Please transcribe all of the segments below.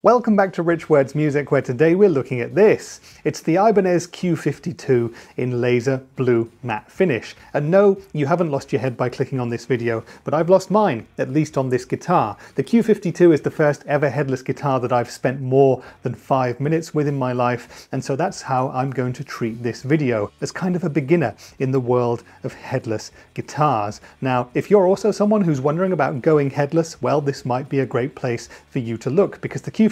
Welcome back to Rich Words Music, where today we're looking at this. It's the Ibanez Q52 in laser blue matte finish. And no, you haven't lost your head by clicking on this video, but I've lost mine, at least on this guitar. The Q52 is the first ever headless guitar that I've spent more than 5 minutes with in my life, and so that's how I'm going to treat this video, as kind of a beginner in the world of headless guitars. Now, if you're also someone who's wondering about going headless, well, this might be a great place for you to look, because the Q52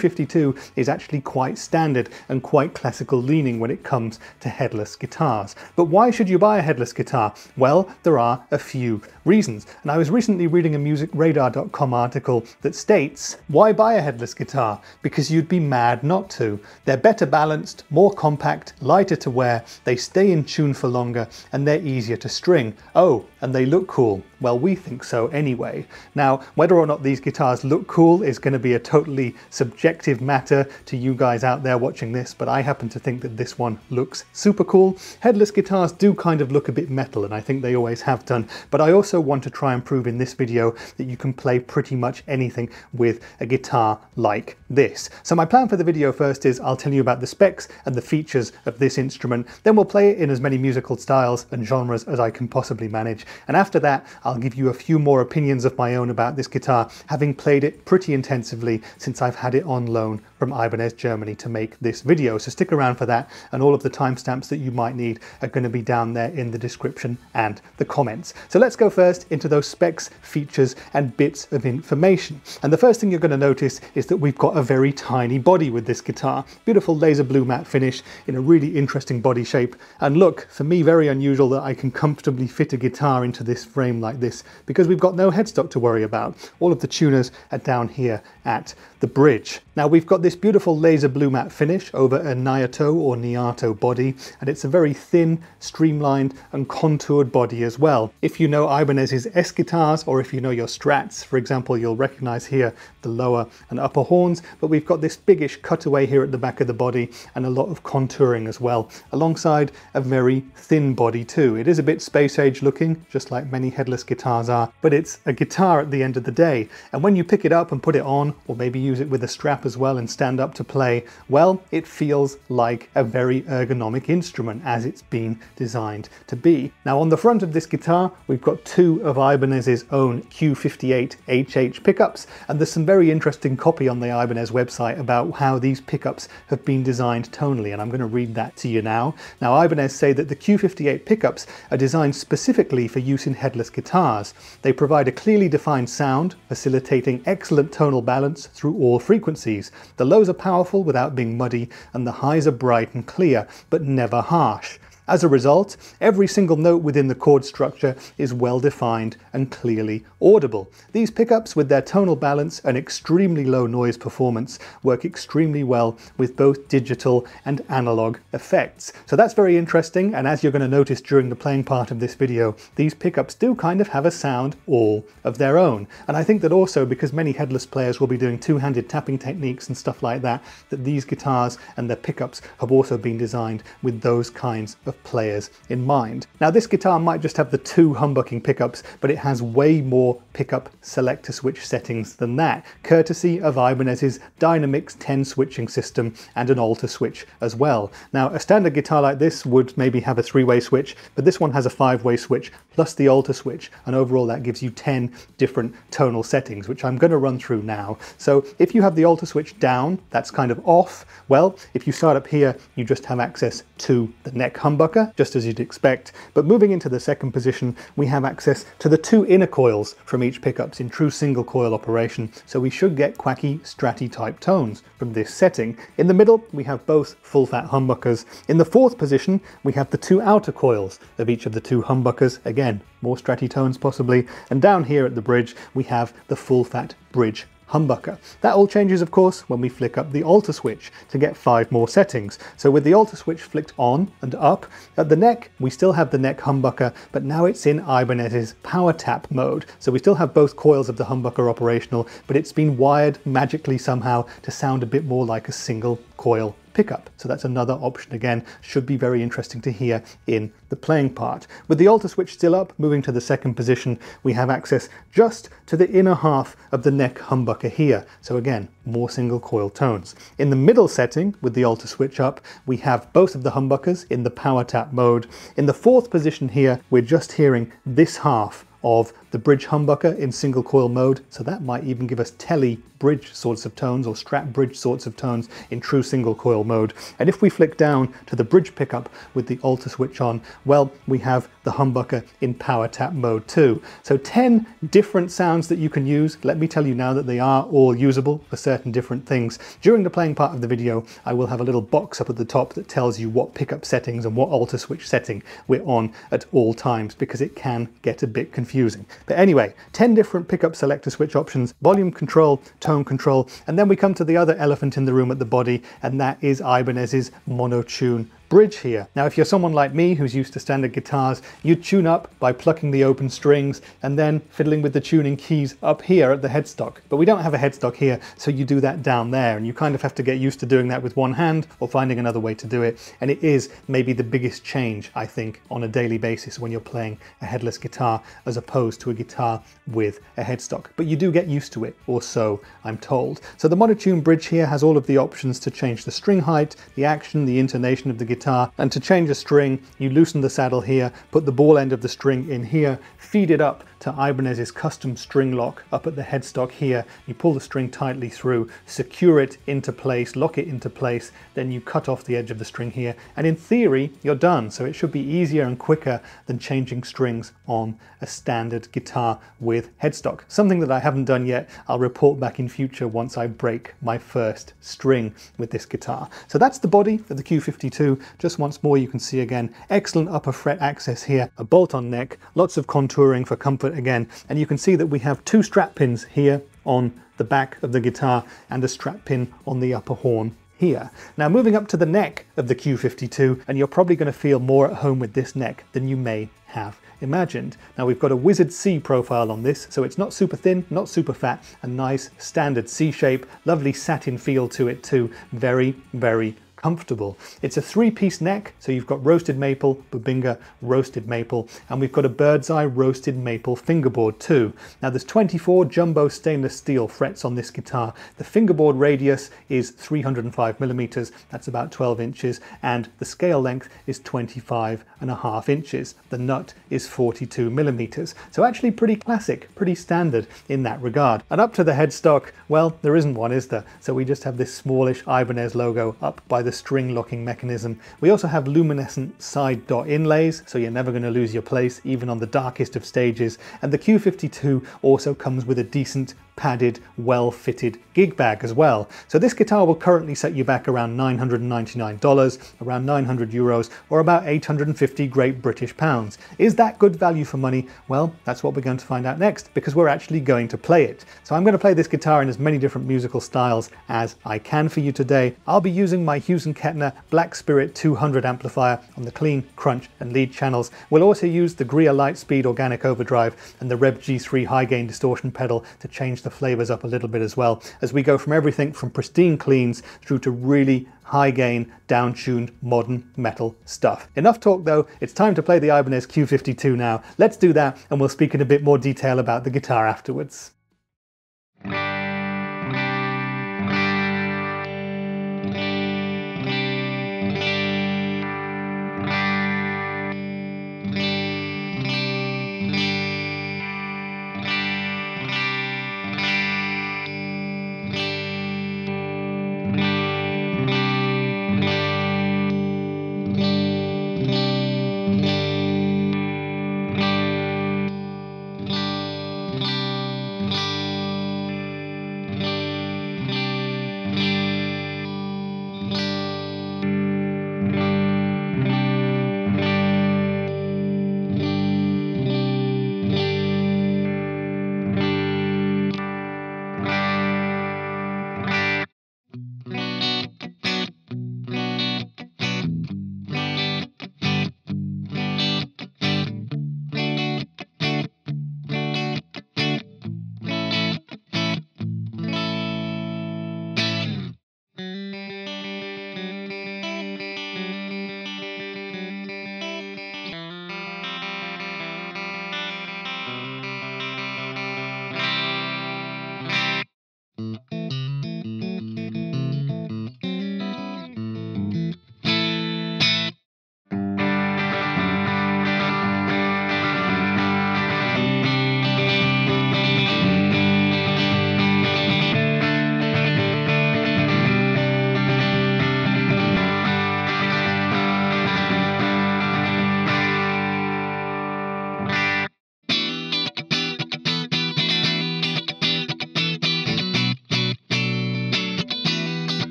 is actually quite standard and quite classical leaning when it comes to headless guitars. But why should you buy a headless guitar? Well, there are a few reasons. And I was recently reading a musicradar.com article that states, why buy a headless guitar? Because you'd be mad not to. They're better balanced, more compact, lighter to wear, they stay in tune for longer, and they're easier to string. Oh, and they look cool. Well, we think so anyway. Now, whether or not these guitars look cool is going to be a totally subjective matter to you guys out there watching this, but I happen to think that this one looks super cool. Headless guitars do kind of look a bit metal, and I think they always have done, but I also want to try and prove in this video that you can play pretty much anything with a guitar like this. So my plan for the video first is I'll tell you about the specs and the features of this instrument, then we'll play it in as many musical styles and genres as I can possibly manage, and after that I'll give you a few more opinions of my own about this guitar, having played it pretty intensively since I've had it on loan from Ibanez Germany to make this video. So stick around for that, and all of the timestamps that you might need are going to be down there in the description and the comments. So let's go first into those specs, features and bits of information. And the first thing you're going to notice is that we've got a very tiny body with this guitar. Beautiful laser blue matte finish in a really interesting body shape. And look, for me, very unusual that I can comfortably fit a guitar into this frame like this, because we've got no headstock to worry about. All of the tuners are down here at the bridge. Now we've got this beautiful laser blue matte finish over a Nyato or Nyato body, and it's a very thin, streamlined and contoured body as well. If you know Ibanez's S guitars, or if you know your Strats, for example, you'll recognize here the lower and upper horns, but we've got this biggish cutaway here at the back of the body and a lot of contouring as well, alongside a very thin body too. It is a bit space age looking, just like many headless guitars are, but it's a guitar at the end of the day, and when you pick it up and put it on, or maybe use it with a strap as well and stand up to play, well, it feels like a very ergonomic instrument as it's been designed to be. Now on the front of this guitar, we've got two of Ibanez's own Q58 HH pickups, and there's some very interesting copy on the Ibanez website about how these pickups have been designed tonally, and I'm going to read that to you now. Now Ibanez say that the Q58 pickups are designed specifically for use in headless guitars. They provide a clearly defined sound, facilitating excellent tonal balance through all frequencies. The lows are powerful without being muddy, and the highs are bright and clear, but never harsh. As a result, every single note within the chord structure is well defined and clearly audible. These pickups, with their tonal balance and extremely low noise performance, work extremely well with both digital and analog effects. So that's very interesting, and as you're going to notice during the playing part of this video, these pickups do kind of have a sound all of their own. And I think that also, because many headless players will be doing two-handed tapping techniques and stuff like that, that these guitars and their pickups have also been designed with those kinds of players in mind. Now this guitar might just have the two humbucking pickups, but it has way more pickup selector switch settings than that, courtesy of Ibanez's Dynamix 10 switching system and an alter switch as well. Now a standard guitar like this would maybe have a 3-way switch, but this one has a 5-way switch plus the alter switch, and overall that gives you 10 different tonal settings, which I'm going to run through now. So if you have the alter switch down, that's kind of off. Well, if you start up here, you just have access to the neck humbucker, just as you'd expect, but moving into the second position, we have access to the two inner coils from each pickups in true single coil operation, so we should get Quacky, Stratty type tones from this setting. In the middle, we have both full fat humbuckers. In the fourth position, we have the two outer coils of each of the two humbuckers, again, more Stratty tones possibly, and down here at the bridge, we have the full fat bridge humbucker. That all changes, of course, when we flick up the alter switch to get 5 more settings. So with the alter switch flicked on and up, at the neck, we still have the neck humbucker, but now it's in Ibanez's power tap mode. So we still have both coils of the humbucker operational, but it's been wired magically somehow to sound a bit more like a single coil pickup. So that's another option again, should be very interesting to hear in the playing part. With the alto switch still up, moving to the second position, we have access just to the inner half of the neck humbucker here. So again, more single coil tones. In the middle setting, with the alto switch up, we have both of the humbuckers in the power tap mode. In the fourth position here, we're just hearing this half of the bridge humbucker in single coil mode, so that might even give us telly bridge sorts of tones or Strat bridge sorts of tones in true single coil mode. And if we flick down to the bridge pickup with the alto switch on, well, we have the humbucker in power tap mode too. So 10 different sounds that you can use. Let me tell you now that they are all usable for certain different things. During the playing part of the video, I will have a little box up at the top that tells you what pickup settings and what alto switch setting we're on at all times, because it can get a bit confusing. But anyway, 10 different pickup selector switch options, volume control, tone control, and then we come to the other elephant in the room at the body, and that is Ibanez's Mono-Tune Bridge here. Now, if you're someone like me who's used to standard guitars, you tune up by plucking the open strings and then fiddling with the tuning keys up here at the headstock. But we don't have a headstock here, so you do that down there, and you kind of have to get used to doing that with one hand or finding another way to do it. And it is maybe the biggest change, I think, on a daily basis when you're playing a headless guitar as opposed to a guitar with a headstock. But you do get used to it, or so I'm told. So the Mono-Tune Bridge here has all of the options to change the string height, the action, the intonation of the guitar, and to change a string, you loosen the saddle here, put the ball end of the string in here, feed it up to Ibanez's custom string lock up at the headstock here. You pull the string tightly through, secure it into place, lock it into place, then you cut off the edge of the string here, and in theory, you're done. So it should be easier and quicker than changing strings on a standard guitar with headstock. Something that I haven't done yet. I'll report back in future once I break my first string with this guitar. So that's the body of the Q52. Just once more, you can see again, excellent upper fret access here, a bolt-on neck, lots of contouring for comfort again, and you can see that we have two strap pins here on the back of the guitar and a strap pin on the upper horn here. Now moving up to the neck of the Q52, and you're probably going to feel more at home with this neck than you may have imagined. Now we've got a Wizard C profile on this, so it's not super thin, not super fat, a nice standard C shape, lovely satin feel to it too, very, very comfortable. It's a three-piece neck, so you've got roasted maple, bubinga, roasted maple, and we've got a bird's eye roasted maple fingerboard too. Now there's 24 jumbo stainless steel frets on this guitar. The fingerboard radius is 305 millimeters, that's about 12 inches, and the scale length is 25.5 inches. The nut is 42 millimeters. So actually pretty classic, pretty standard in that regard. And up to the headstock, well, there isn't one, is there? So we just have this smallish Ibanez logo up by the string locking mechanism. We also have luminescent side dot inlays, so you're never going to lose your place, even on the darkest of stages. And the Q52 also comes with a decent padded, well-fitted gig bag as well. So this guitar will currently set you back around $999, around 900 euros, or about 850 Great British pounds. Is that good value for money? Well, that's what we're going to find out next, because we're actually going to play it. So I'm going to play this guitar in as many different musical styles as I can for you today. I'll be using my Hughes & Kettner Black Spirit 200 amplifier on the clean, crunch and lead channels. We'll also use the Greer Lightspeed Organic Overdrive and the Reb G3 high gain distortion pedal to change the flavors up a little bit as well, as we go from everything from pristine cleans through to really high gain, down-tuned, modern metal stuff. Enough talk though, it's time to play the Ibanez Q52 now. Let's do that, and we'll speak in a bit more detail about the guitar afterwards.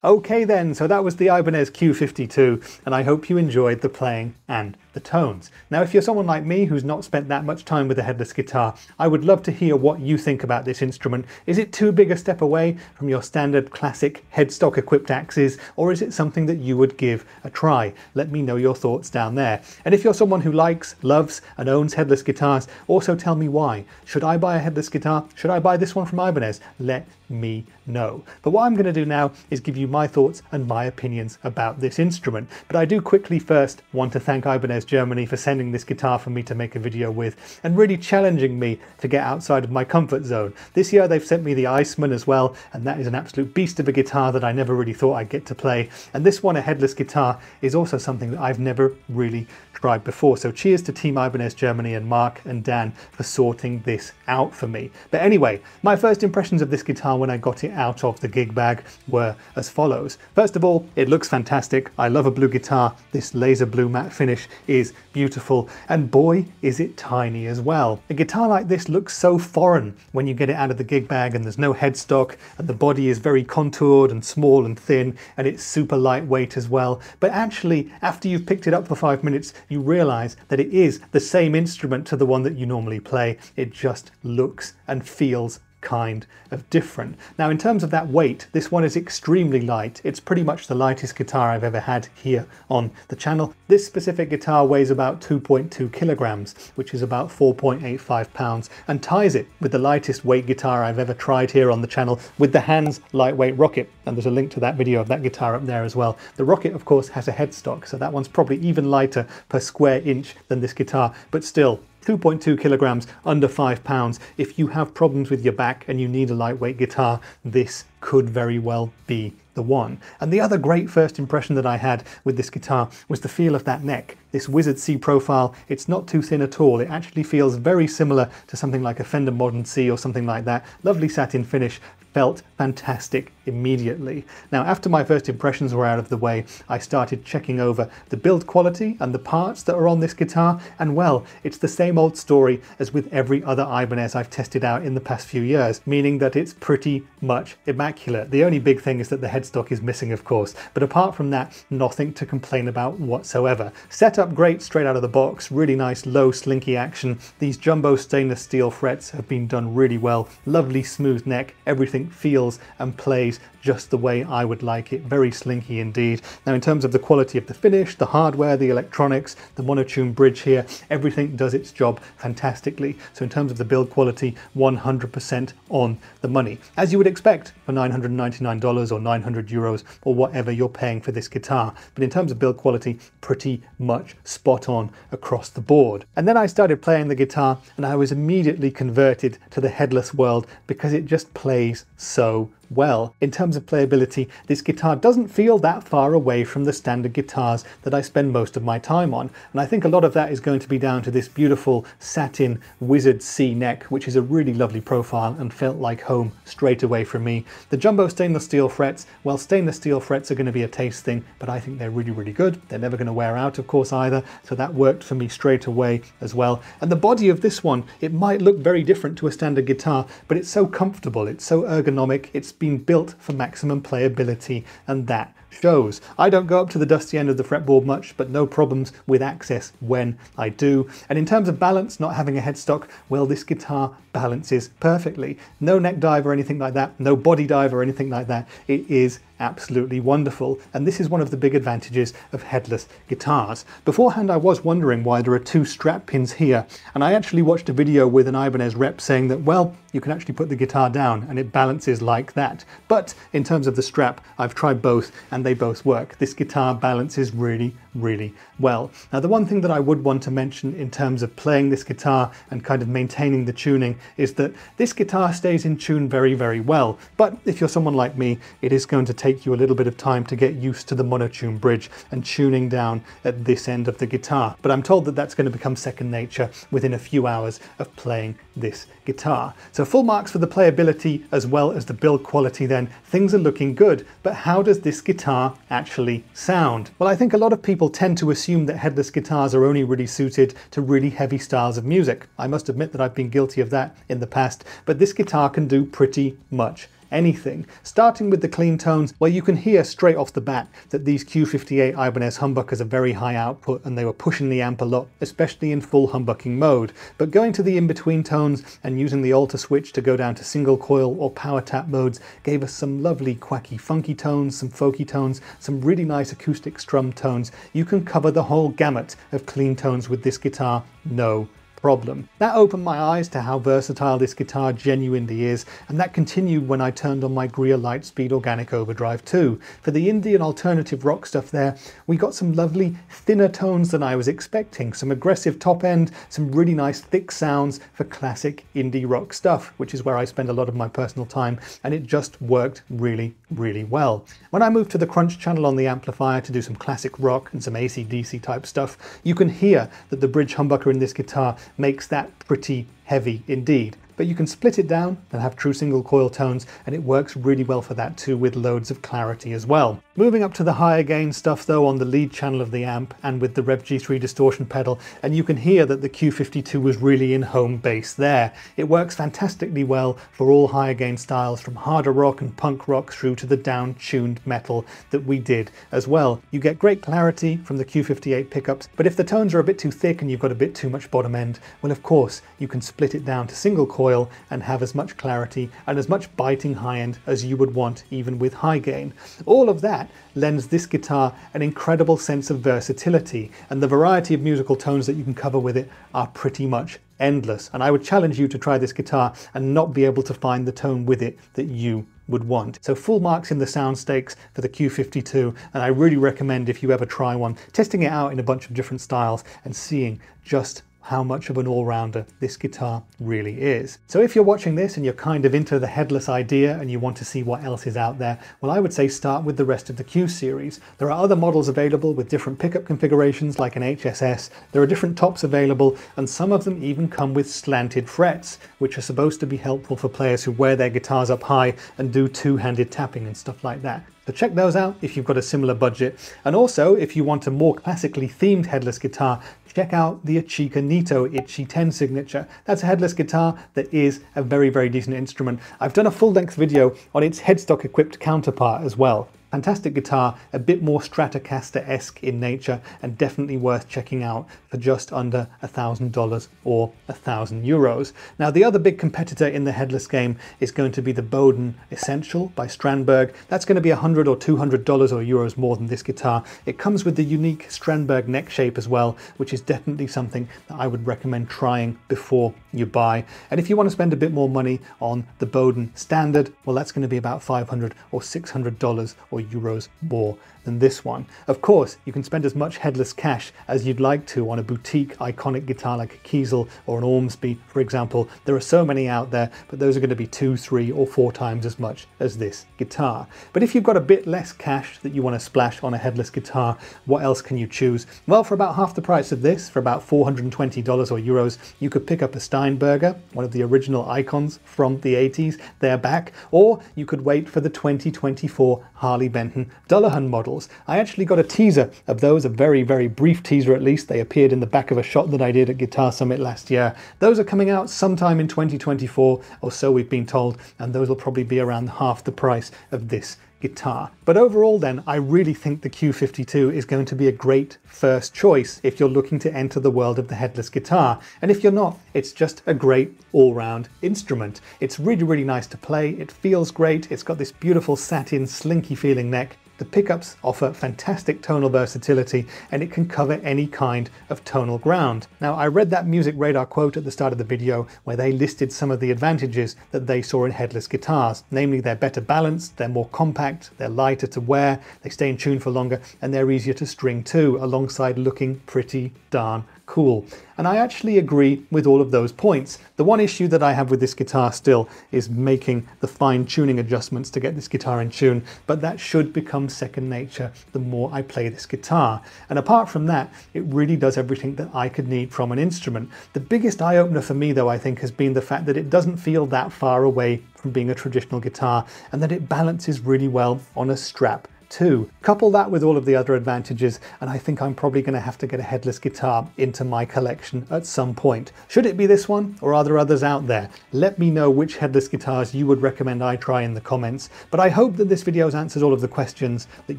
Okay then, so that was the Ibanez Q52, and I hope you enjoyed the playing and the tones. Now, if you're someone like me who's not spent that much time with a headless guitar, I would love to hear what you think about this instrument. Is it too big a step away from your standard classic headstock equipped axes, or is it something that you would give a try? Let me know your thoughts down there. And if you're someone who likes, loves, and owns headless guitars, also tell me why. Should I buy a headless guitar? Should I buy this one from Ibanez? Let me know. But what I'm going to do now is give you my thoughts and my opinions about this instrument. But I do quickly first want to thank Ibanez Germany for sending this guitar for me to make a video with and really challenging me to get outside of my comfort zone. This year they've sent me the Iceman as well, and that is an absolute beast of a guitar that I never really thought I'd get to play. And this one, a headless guitar, is also something that I've never really tried before. So cheers to Team Ibanez Germany and Mark and Dan for sorting this out for me. But anyway, my first impressions of this guitar when I got it out of the gig bag were as follows. First of all, it looks fantastic. I love a blue guitar. This laser blue matte finish is beautiful, and boy is it tiny as well. A guitar like this looks so foreign when you get it out of the gig bag, and there's no headstock, and the body is very contoured and small and thin, and it's super lightweight as well. But actually, after you've picked it up for 5 minutes, you realize that it is the same instrument to the one that you normally play. It just looks and feels kind of different. Now, in terms of that weight, this one is extremely light. It's pretty much the lightest guitar I've ever had here on the channel. This specific guitar weighs about 2.2 kilograms, which is about 4.85 pounds, and ties it with the lightest weight guitar I've ever tried here on the channel with the Hands Lightweight Rocket. And there's a link to that video of that guitar up there as well. The Rocket, of course, has a headstock, so that one's probably even lighter per square inch than this guitar, but still 2.2 kilograms, under 5 pounds. If you have problems with your back and you need a lightweight guitar, this could very well be the one. And the other great first impression that I had with this guitar was the feel of that neck. This Wizard C profile, it's not too thin at all. It actually feels very similar to something like a Fender Modern C or something like that. Lovely satin finish. Felt fantastic immediately. Now, after my first impressions were out of the way, I started checking over the build quality and the parts that are on this guitar, and well, it's the same old story as with every other Ibanez I've tested out in the past few years, meaning that it's pretty much immaculate. The only big thing is that the headstock is missing, of course, but apart from that, nothing to complain about whatsoever. Setup great straight out of the box, really nice low slinky action. These jumbo stainless steel frets have been done really well. Lovely smooth neck, everything feels and plays just the way I would like it. Very slinky indeed. Now, in terms of the quality of the finish, the hardware, the electronics, the Mono-Tune Bridge here, everything does its job fantastically. So in terms of the build quality, 100% on the money, as you would expect for $999 or 900 euros or whatever you're paying for this guitar. But in terms of build quality, pretty much spot on across the board. And then I started playing the guitar and I was immediately converted to the headless world because it just plays so well. In terms of playability, this guitar doesn't feel that far away from the standard guitars that I spend most of my time on, and I think a lot of that is going to be down to this beautiful satin Wizard C neck, which is a really lovely profile and felt like home straight away for me. The jumbo stainless steel frets, well, stainless steel frets are going to be a taste thing, but I think they're really, really good. They're never going to wear out, of course, either, so that worked for me straight away as well. And the body of this one, it might look very different to a standard guitar, but it's so comfortable, it's so ergonomic, it's been built for maximum playability, and that shows. I don't go up to the dusty end of the fretboard much, but no problems with access when I do. And in terms of balance, not having a headstock, well, this guitar balances perfectly. No neck dive or anything like that, no body dive or anything like that. It is absolutely wonderful, and this is one of the big advantages of headless guitars. Beforehand, I was wondering why there are two strap pins here, and I actually watched a video with an Ibanez rep saying that, well, you can actually put the guitar down and it balances like that. But in terms of the strap, I've tried both and they both work. This guitar balances really, really well. Now, the one thing that I would want to mention in terms of playing this guitar and kind of maintaining the tuning is that this guitar stays in tune very, very well. But if you're someone like me, it is going to take you a little bit of time to get used to the Mono-Tune Bridge and tuning down at this end of the guitar. But I'm told that that's going to become second nature within a few hours of playing this guitar. So full marks for the playability as well as the build quality then. Things are looking good, but how does this guitar actually sound? Well, I think a lot of people tend to assume that headless guitars are only really suited to really heavy styles of music. I must admit that I've been guilty of that in the past, but this guitar can do pretty much anything. Starting with the clean tones, well, you can hear straight off the bat that these Q58 Ibanez humbuckers are very high output and they were pushing the amp a lot, especially in full humbucking mode. But going to the in-between tones and using the alter switch to go down to single coil or power tap modes gave us some lovely quacky funky tones, some folky tones, some really nice acoustic strum tones. You can cover the whole gamut of clean tones with this guitar, no problem. That opened my eyes to how versatile this guitar genuinely is, and that continued when I turned on my Greer Lightspeed Organic Overdrive too. For the indie and alternative rock stuff there, we got some lovely thinner tones than I was expecting, some aggressive top end, some really nice thick sounds for classic indie rock stuff, which is where I spend a lot of my personal time, and it just worked really, really well. When I moved to the crunch channel on the amplifier to do some classic rock and some AC/DC type stuff, you can hear that the bridge humbucker in this guitar makes that pretty heavy indeed. But you can split it down and have true single coil tones, and it works really well for that too, with loads of clarity as well. Moving up to the higher gain stuff though on the lead channel of the amp and with the Rev G3 distortion pedal, and you can hear that the Q52 was really in home base there. It works fantastically well for all higher gain styles, from harder rock and punk rock through to the down-tuned metal that we did as well. You get great clarity from the Q58 pickups, but if the tones are a bit too thick and you've got a bit too much bottom end, well, of course you can split it down to single coil and have as much clarity and as much biting high end as you would want even with high gain. All of that lends this guitar an incredible sense of versatility, and the variety of musical tones that you can cover with it are pretty much endless. And I would challenge you to try this guitar and not be able to find the tone with it that you would want. So full marks in the sound stakes for the Q52, and I really recommend, if you ever try one, testing it out in a bunch of different styles and seeing just how much of an all-rounder this guitar really is. So if you're watching this and you're kind of into the headless idea and you want to see what else is out there, well, I would say start with the rest of the Q series. There are other models available with different pickup configurations like an HSS. There are different tops available, and some of them even come with slanted frets, which are supposed to be helpful for players who wear their guitars up high and do two-handed tapping and stuff like that. So check those out if you've got a similar budget. And also, if you want a more classically themed headless guitar, check out the Achica Nito Itchy 10 signature. That's a headless guitar that is a very, very decent instrument. I've done a full-length video on its headstock equipped counterpart as well. Fantastic guitar, a bit more Stratocaster-esque in nature, and definitely worth checking out for just under $1,000 or €1,000. Now, the other big competitor in the headless game is going to be the Bowden Essential by Strandberg. That's going to be $100 or $200 or euros more than this guitar. It comes with the unique Strandberg neck shape as well, which is definitely something that I would recommend trying before you buy. And if you want to spend a bit more money on the Bowden Standard, well, that's going to be about $500 or $600 or euros more than this one. Of course, you can spend as much headless cash as you'd like to on a boutique iconic guitar like a Kiesel or an Ormsby, for example. There are so many out there, but those are going to be 2, 3 or 4 times as much as this guitar. But if you've got a bit less cash that you want to splash on a headless guitar, what else can you choose? Well, for about half the price of this, for about $420 or euros, you could pick up a Steinberger, one of the original icons from the 80s. They're back. Or you could wait for the 2024 Harley Benton Dullahan models. I actually got a teaser of those, a very, very brief teaser at least. They appeared in the back of a shot that I did at Guitar Summit last year. Those are coming out sometime in 2024, or so we've been told, and those will probably be around half the price of this guitar. But overall then, I really think the Q52 is going to be a great first choice if you're looking to enter the world of the headless guitar. And if you're not, it's just a great all-round instrument. It's really, really nice to play. It feels great. It's got this beautiful satin, slinky feeling neck. The pickups offer fantastic tonal versatility, and it can cover any kind of tonal ground. Now, I read that Music Radar quote at the start of the video where they listed some of the advantages that they saw in headless guitars, namely they're better balanced, they're more compact, they're lighter to wear, they stay in tune for longer, and they're easier to string too, alongside looking pretty darn cool. And I actually agree with all of those points. The one issue that I have with this guitar still is making the fine tuning adjustments to get this guitar in tune, but that should become second nature the more I play this guitar. And apart from that, it really does everything that I could need from an instrument. The biggest eye-opener for me though, I think, has been the fact that it doesn't feel that far away from being a traditional guitar, and that it balances really well on a strap too. Couple that with all of the other advantages, and I think I'm probably going to have to get a headless guitar into my collection at some point. Should it be this one, or are there others out there? Let me know which headless guitars you would recommend I try in the comments, but I hope that this video has answered all of the questions that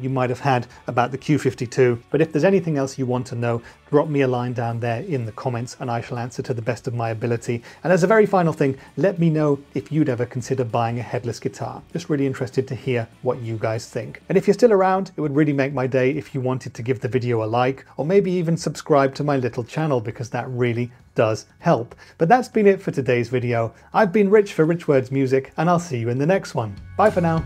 you might have had about the Q52. But if there's anything else you want to know, drop me a line down there in the comments and I shall answer to the best of my ability. And as a very final thing, let me know if you'd ever consider buying a headless guitar. Just really interested to hear what you guys think. And if you're still around, it would really make my day if you wanted to give the video a like, or maybe even subscribe to my little channel, because that really does help. But that's been it for today's video. I've been Rich for Rich Words Music, and I'll see you in the next one. Bye for now.